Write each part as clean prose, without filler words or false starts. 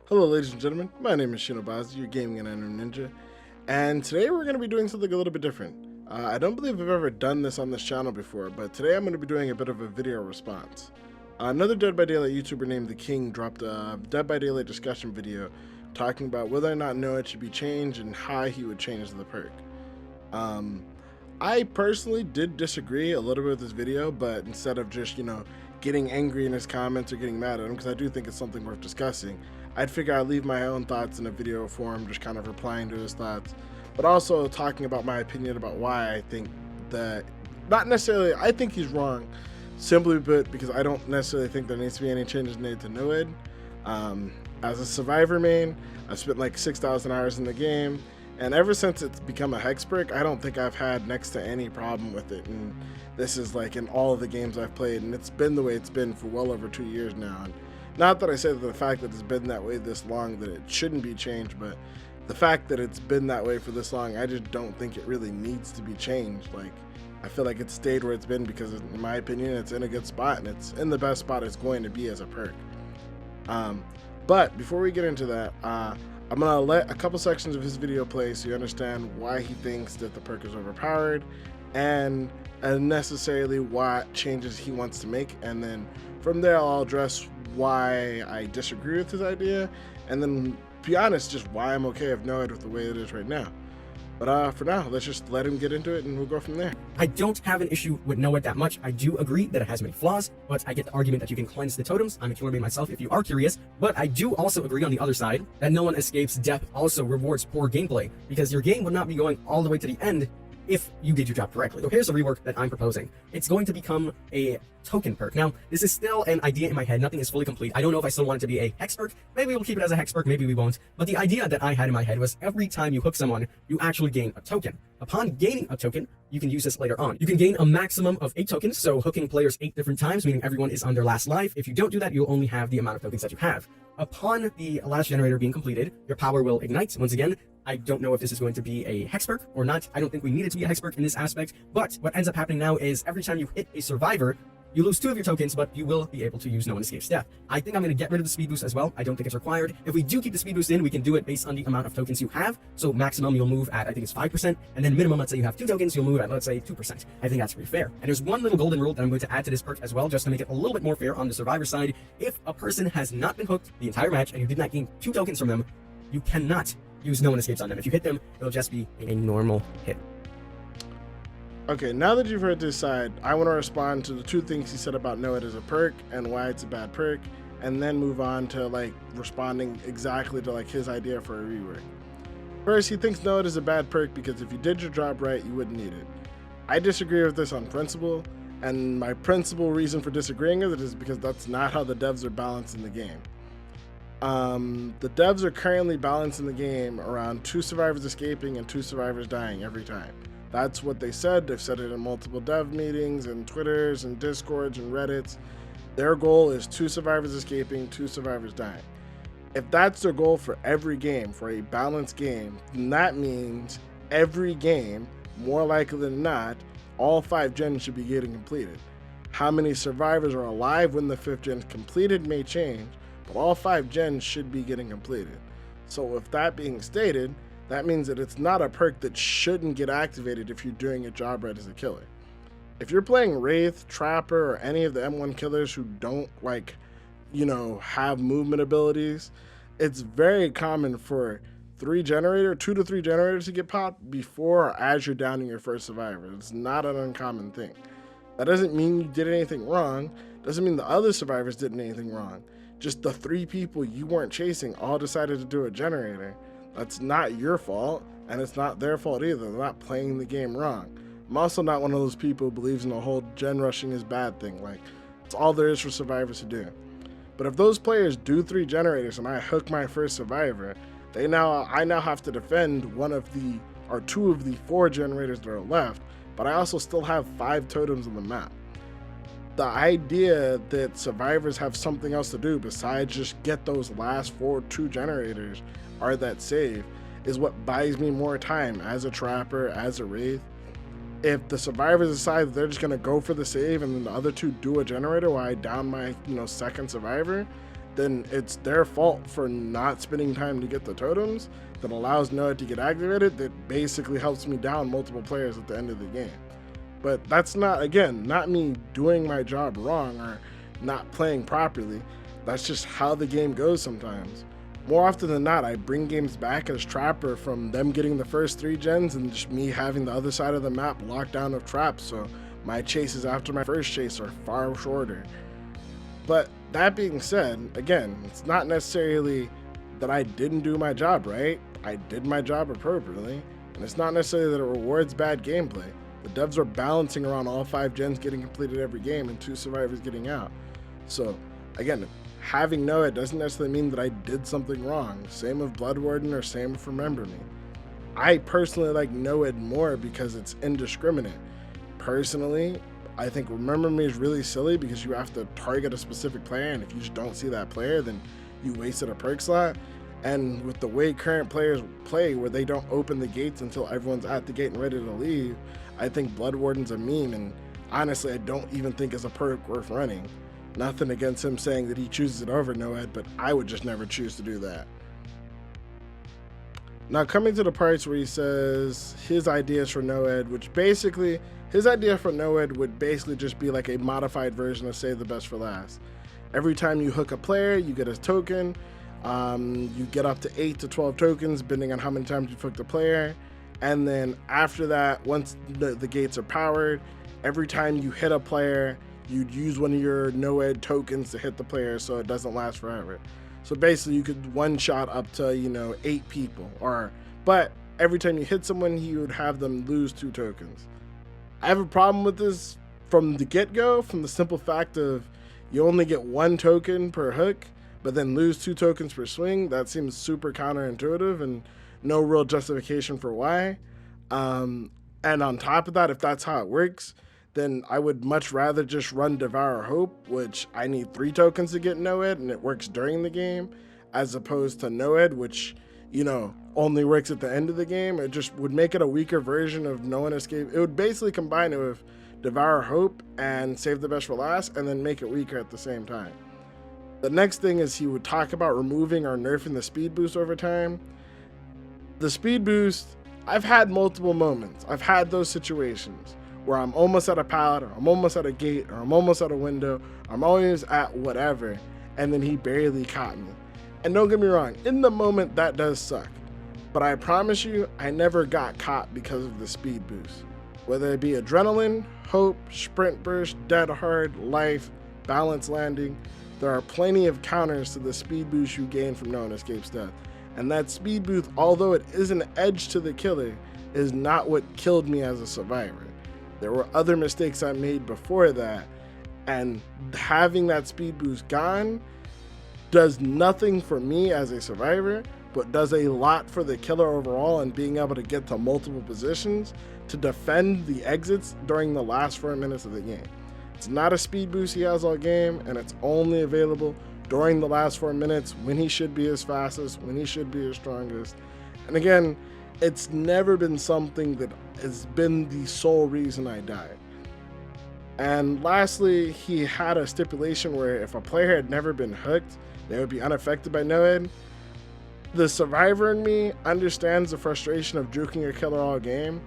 Hello ladies and gentlemen, my name is ShinobazuxX, your gaming and anime ninja, and today we're going to be doing something a little bit different. I don't believe I've ever done this on this channel before, but today I'm going to be doing a bit of a video response. Another Dead by Daylight YouTuber named The King dropped a Dead by Daylight discussion video talking about whether or not Noed should be changed and how he would change the perk. I personally did disagree a little bit with this video, but instead of just, getting angry in his comments or getting mad at him, because I do think it's something worth discussing, I'd figure I'd leave my own thoughts in a video form, just kind of replying to his thoughts, but also talking about my opinion about why I think that, not necessarily, I think he's wrong, simply but because I don't necessarily think there needs to be any changes made to Noed. As a Survivor main, I've spent like 6,000 hours in the game, and ever since it's become a hex perk, I don't think I've had next to any problem with it. And this is like in all of the games I've played, and it's been the way it's been for well over 2 years now. And not that I say that the fact that it's been that way this long that it shouldn't be changed, but the fact that it's been that way for this long, I just don't think it really needs to be changed. Like, I feel like it's stayed where it's been because, in my opinion, it's in a good spot, and it's in the best spot it's going to be as a perk. But before we get into that, I'm gonna let a couple sections of his video play so you understand why he thinks that the perk is overpowered and necessarily what changes he wants to make, and then from there I'll address why I disagree with his idea, and then be honest, just why I'm okay with Noed with the way it is right now. But for now, let's just let him get into it and we'll go from there. I don't have an issue with Noed that much. I do agree that it has many flaws, but I get the argument that you can cleanse the totems. I'm a killer main myself if you are curious, but I do also agree on the other side that no one escapes death also rewards poor gameplay, because your game would not be going all the way to the end if you did your job correctly. So here's a rework that I'm proposing. It's going to become a token perk. Now, this is still an idea in my head. Nothing is fully complete. I don't know if I still want it to be a hex perk. Maybe we'll keep it as a hex perk, maybe we won't. But the idea that I had in my head was every time you hook someone, you actually gain a token. Upon gaining a token, you can use this later on. You can gain a maximum of 8 tokens, so hooking players 8 different times, meaning everyone is on their last life. If you don't do that, you'll only have the amount of tokens that you have. Upon the last generator being completed, your power will ignite. Once again, I don't know if this is going to be a hex perk or not. I don't think we need it to be a hex perk in this aspect, but what ends up happening now is every time you hit a survivor, you lose 2 of your tokens, but you will be able to use No One Escapes Death. I think I'm going to get rid of the speed boost as well. I don't think it's required. If we do keep the speed boost in, we can do it based on the amount of tokens you have. So maximum you'll move at, I think it's 5%, and then minimum, let's say you have 2 tokens, you'll move at, let's say 2%. I think that's pretty fair. And there's one little golden rule that I'm going to add to this perk as well, just to make it a little bit more fair on the survivor side. If a person has not been hooked the entire match and you did not gain 2 tokens from them, you cannot use No One Escapes on them. If you hit them, it'll just be a normal hit. Okay, now that you've heard this side, I want to respond to the 2 things he said about Noed as a perk and why it's a bad perk, and then move on to like responding exactly to like his idea for a rework. First, he thinks Noed is a bad perk because if you did your job right, you wouldn't need it. I disagree with this on principle, and my principal reason for disagreeing with it is because that's not how the devs are balancing the game. The devs are currently balancing the game around 2 survivors escaping and 2 survivors dying every time. That's what they said. They've said it in multiple dev meetings and Twitters and Discords and Reddits. Their goal is 2 survivors escaping, 2 survivors dying. If that's their goal for every game, for a balanced game, then that means every game, more likely than not, all 5 gens should be getting completed. How many survivors are alive when the 5th gen is completed may change, but all 5 gens should be getting completed. So with that being stated, that means that it's not a perk that shouldn't get activated if you're doing your job right as a killer. If you're playing Wraith, Trapper, or any of the M1 killers who don't have movement abilities, it's very common for 2 to 3 generators to get popped before or as you're downing your first survivor. It's not an uncommon thing. That doesn't mean you did anything wrong. Doesn't mean the other survivors did anything wrong. Just the 3 people you weren't chasing all decided to do a generator. That's not your fault, and it's not their fault either. They're not playing the game wrong. I'm also not one of those people who believes in the whole gen rushing is bad thing. Like, it's all there is for survivors to do. But if those players do 3 generators and I hook my first survivor, I now have to defend 2 of the 4 generators that are left, but I also still have 5 totems on the map. The idea that survivors have something else to do besides just get those last 2 generators are that save is what buys me more time as a trapper, as a wraith. If the survivors decide that they're just gonna go for the save and then the other 2 do a generator while I down my second survivor, then it's their fault for not spending time to get the totems that allows Noed to get activated, that basically helps me down multiple players at the end of the game. But that's not, again, not me doing my job wrong or not playing properly. That's just how the game goes sometimes. More often than not, I bring games back as Trapper from them getting the first 3 gens and just me having the other side of the map locked down with traps, so my chases after my first chase are far shorter. But that being said, again, it's not necessarily that I didn't do my job right. I did my job appropriately, and it's not necessarily that it rewards bad gameplay. The devs are balancing around all 5 gens getting completed every game and 2 survivors getting out. So again, having Noed doesn't necessarily mean that I did something wrong. Same with Blood Warden or same with Remember Me. I personally like Noed more because it's indiscriminate. Personally, I think Remember Me is really silly because you have to target a specific player, and if you just don't see that player, then you wasted a perk slot. And with the way current players play, where they don't open the gates until everyone's at the gate and ready to leave, I think Blood Warden's a meme, and honestly, I don't even think it's a perk worth running. Nothing against him saying that he chooses it over Noed, but I would just never choose to do that. Now coming to the parts where he says his ideas for Noed, which basically, his idea for Noed would basically just be like a modified version of Save the Best for Last. Every time you hook a player, you get a token. You get up to 8 to 12 tokens, depending on how many times you've hooked the player. And then after that, once the gates are powered, every time you hit a player, you'd use one of your Noed tokens to hit the player so it doesn't last forever. So basically you could one-shot up to, 8 people. But every time you hit someone, you would have them lose 2 tokens. I have a problem with this from the get-go, from the simple fact of you only get 1 token per hook, but then lose 2 tokens per swing. That seems super counterintuitive and no real justification for why. And on top of that, if that's how it works, then I would much rather just run Devour Hope, which I need 3 tokens to get Noed, and it works during the game, as opposed to Noed, which, only works at the end of the game. It just would make it a weaker version of No One Escape. It would basically combine it with Devour Hope and Save the Best for Last, and then make it weaker at the same time. The next thing is he would talk about removing or nerfing the speed boost over time. The speed boost, I've had multiple moments. I've had those situations where I'm almost at a pallet, or I'm almost at a gate, or I'm almost at a window, I'm always at whatever, and then he barely caught me. And don't get me wrong, in the moment that does suck. But I promise you, I never got caught because of the speed boost. Whether it be adrenaline, hope, sprint burst, dead hard, life, balance landing, there are plenty of counters to the speed boost you gain from No One Escapes death. And that speed boost, although it is an edge to the killer, is not what killed me as a survivor. There were other mistakes I made before that, and having that speed boost gone does nothing for me as a survivor, but does a lot for the killer overall and being able to get to multiple positions to defend the exits during the last 4 minutes of the game. It's not a speed boost he has all game, and it's only available during the last 4 minutes when he should be his fastest, when he should be his strongest. And again, it's never been something that has been the sole reason I died. And lastly, he had a stipulation where if a player had never been hooked, they would be unaffected by Noed. The survivor in me understands the frustration of juking a killer all game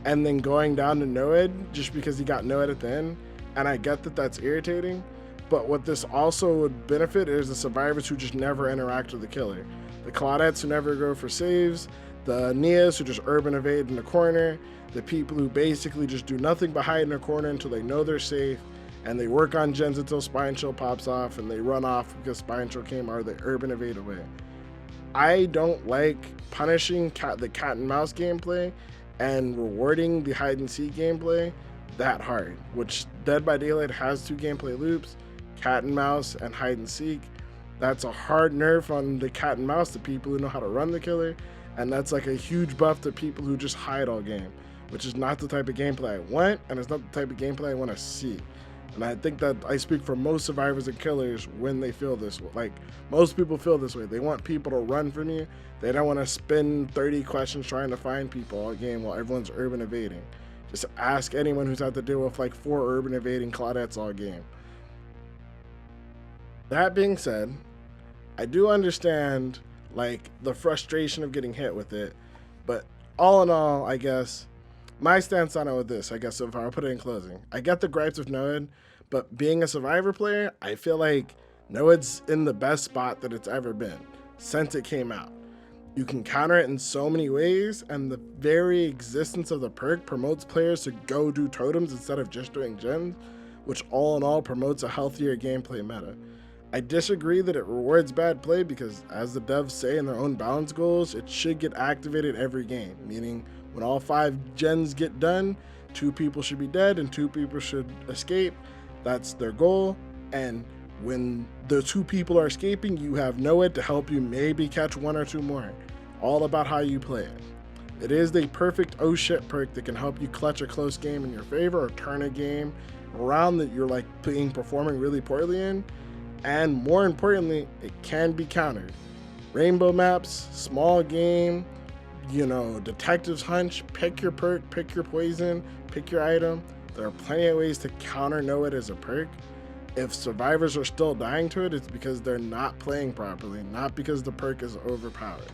and then going down to Noed just because he got Noed at the end, and I get that that's irritating, but what this also would benefit is the survivors who just never interact with the killer. The Claudettes who never go for saves, the Nias who just urban evade in the corner, the people who basically just do nothing but hide in a corner until they know they're safe, and they work on gens until Spine Chill pops off and they run off because Spine Chill came, or they urban evade away. I don't like punishing the cat and mouse gameplay and rewarding the hide and seek gameplay that hard, which Dead by Daylight has 2 gameplay loops, cat and mouse and hide and seek. That's a hard nerf on the cat and mouse to people who know how to run the killer, and that's like a huge buff to people who just hide all game, which is not the type of gameplay I want, and it's not the type of gameplay I want to see. And I think that I speak for most survivors and killers when they feel this way. Like, most people feel this way. They want people to run from you. They don't want to spend 30 questions trying to find people all game while everyone's urban evading. Just ask anyone who's had to deal with like 4 urban evading Claudettes all game. That being said, I do understand like the frustration of getting hit with it, but all in all, I guess my stance on it with this, I guess, so far, I'll put it in closing. I get the gripes with Noed, but being a Survivor player, I feel like Noed's in the best spot that it's ever been since it came out. You can counter it in so many ways, and the very existence of the perk promotes players to go do totems instead of just doing gens, which all in all promotes a healthier gameplay meta. I disagree that it rewards bad play because, as the devs say in their own balance goals, it should get activated every game, meaning when all 5 gens get done, 2 people should be dead and 2 people should escape. That's their goal, and when the 2 people are escaping, you have Noed to help you maybe catch 1 or 2 more. All about how you play it. It is the perfect oh shit perk that can help you clutch a close game in your favor or turn a game around that you're like performing really poorly in. And more importantly, it can be countered. Rainbow maps, small game, detective's hunch, pick your perk, pick your poison, pick your item. There are plenty of ways to counter Noed as a perk. If survivors are still dying to it, it's because they're not playing properly, not because the perk is overpowered.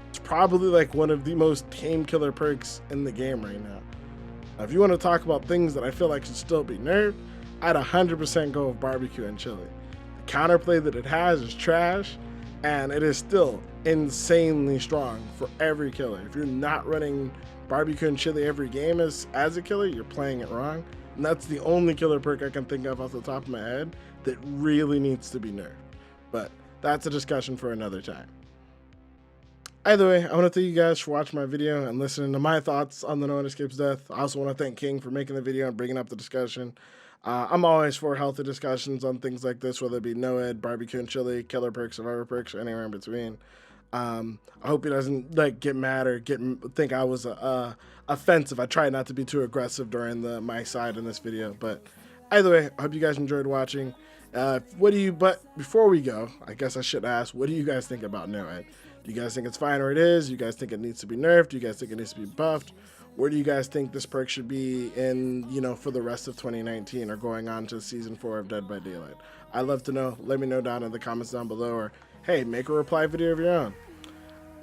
It's probably like one of the most tame killer perks in the game right now. Now, if you want to talk about things that I feel like should still be nerfed, I'd 100% go with barbecue and chili. The counterplay that it has is trash, and it is still insanely strong for every killer. If you're not running barbecue and chili every game as a killer, you're playing it wrong. And that's the only killer perk I can think of off the top of my head that really needs to be nerfed. But that's a discussion for another time. Either way, I want to thank you guys for watching my video and listening to my thoughts on the No One Escapes death. I also want to thank King for making the video and bringing up the discussion. I'm always for healthy discussions on things like this, whether it be Noed, barbecue and chili, killer perks, survivor perks, or anywhere in between. I hope he doesn't get mad or think I was offensive. I try not to be too aggressive during my side in this video, but either way, I hope you guys enjoyed watching. But before we go, I guess I should ask, what do you guys think about Noed? Do you guys think it's fine where it is? Do you guys think it needs to be nerfed? Do you guys think it needs to be buffed? Where do you guys think this perk should be in, for the rest of 2019 or going on to season 4 of Dead by Daylight? I'd love to know. Let me know down in the comments down below, or hey, make a reply video of your own.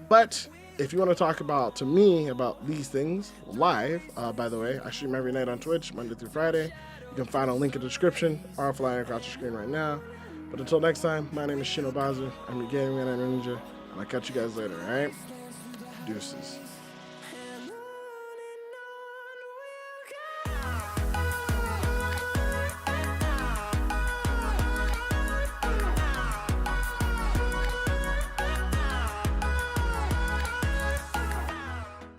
But if you want to talk to me about these things live, by the way, I stream every night on Twitch, Monday through Friday. You can find a link in the description or flying across the screen right now. But until next time, my name is ShinoBazu. I'm your gaming man and ninja, and I'll catch you guys later, alright? Deuces.